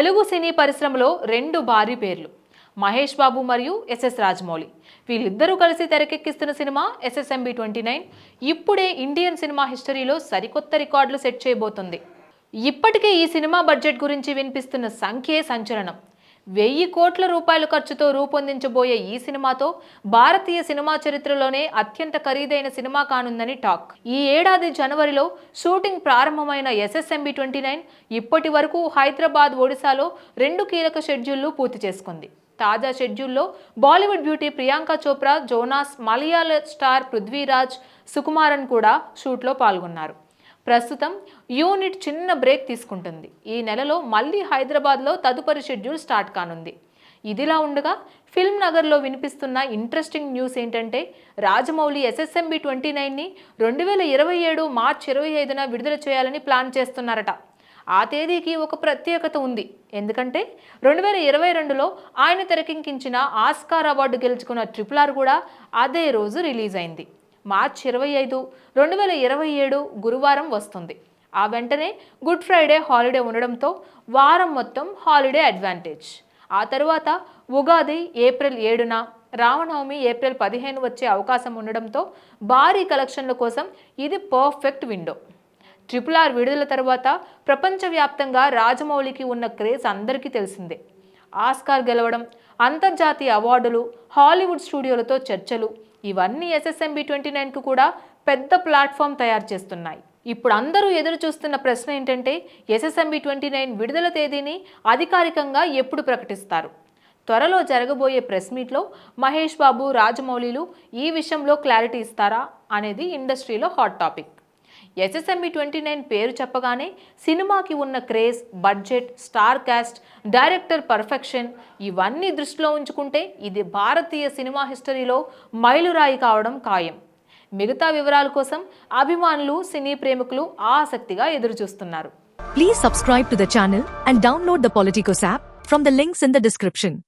తెలుగు సినీ పరిశ్రమలో రెండు భారీ పేర్లు మహేష్ బాబు మరియు ఎస్ఎస్ రాజమౌళి. వీళ్ళిద్దరూ కలిసి తెరకెక్కిస్తున్న సినిమా ఎస్ఎస్ఎంబి 29 ఇప్పుడే ఇండియన్ సినిమా హిస్టరీలో సరికొత్త రికార్డులు సెట్ చేయబోతుంది. ఇప్పటికే ఈ సినిమా బడ్జెట్ గురించి వినిపిస్తున్న సంఖ్యే సంచలనం. 1000 కోట్ల రూపాయల ఖర్చుతో రూపొందించబోయే ఈ సినిమాతో భారతీయ సినిమా చరిత్రలోనే అత్యంత ఖరీదైన సినిమా కానుందని టాక్. ఈ ఏడాది జనవరిలో షూటింగ్ ప్రారంభమైన ఎస్ఎస్ఎంబి 29 ఇప్పటి వరకు హైదరాబాద్, ఒడిశాలో 2 కీలక షెడ్యూళ్లు పూర్తి చేసుకుంది. తాజా షెడ్యూల్లో బాలీవుడ్ బ్యూటీ ప్రియాంక చోప్రా, జోనాస్, మలయాళ స్టార్ పృథ్వీరాజ్, సుకుమారన్ కూడా షూట్లో పాల్గొన్నారు. ప్రస్తుతం యూనిట్ చిన్న బ్రేక్ తీసుకుంటుంది. ఈ నెలలో మళ్ళీ హైదరాబాద్లో తదుపరి షెడ్యూల్ స్టార్ట్ కానుంది. ఇదిలా ఉండగా ఫిల్మ్ నగర్లో వినిపిస్తున్న ఇంట్రెస్టింగ్ న్యూస్ ఏంటంటే రాజమౌళి ఎస్ఎస్ఎంబి 29ని 2027 మార్చి 25న విడుదల చేయాలని ప్లాన్ చేస్తున్నారట. ఆ తేదీకి ఒక ప్రత్యేకత ఉంది. ఎందుకంటే 2022లో ఆయన తెరకెక్కించిన ఆస్కార్ అవార్డు గెలుచుకున్న RRR కూడా అదే రోజు రిలీజ్ అయింది. మార్చి 25, 2027 గురువారం వస్తుంది. ఆ వెంటనే గుడ్ ఫ్రైడే హాలిడే ఉండడంతో వారం మొత్తం హాలిడే అడ్వాంటేజ్. ఆ తర్వాత ఉగాది ఏప్రిల్ 7న, రామనవమి ఏప్రిల్ 15 వచ్చే అవకాశం ఉండడంతో భారీ కలెక్షన్ల కోసం ఇది పర్ఫెక్ట్ విండో. RRR విడుదల తర్వాత ప్రపంచవ్యాప్తంగా రాజమౌళికి ఉన్న క్రేజ్ అందరికీ తెలిసిందే. ఆస్కార్ గెలవడం, అంతర్జాతీయ అవార్డులు, హాలీవుడ్ స్టూడియోలతో చర్చలు ఇవన్నీ ఎస్ఎస్ఎంబి 29కు కూడా పెద్ద ప్లాట్ఫామ్ తయారు చేస్తున్నాయి. ఇప్పుడు అందరూ ఎదురు చూస్తున్న ప్రశ్న ఏంటంటే ఎస్ఎస్ఎంబి 29 విడుదల తేదీని అధికారికంగా ఎప్పుడు ప్రకటిస్తారు? త్వరలో జరగబోయే ప్రెస్ మీట్లో మహేష్ బాబు, రాజమౌళిలు ఈ విషయంలో క్లారిటీ ఇస్తారా అనేది ఇండస్ట్రీలో హాట్ టాపిక్. ఎస్ఎస్ఎంబి 29 పేరు చెప్పగానే సినిమాకి ఉన్న craze, budget, star cast, director perfection ఇవన్నీ దృష్టిలో ఉంచుకుంటే ఇది భారతీయ సినిమా హిస్టరీలో మైలురాయి కావడం ఖాయం. మిగతా వివరాల కోసం అభిమానులు, సినీ ప్రేమికులు ఆసక్తిగా ఎదురుచూస్తున్నారు. Please subscribe to the channel and download the Politicos app from the links in the description.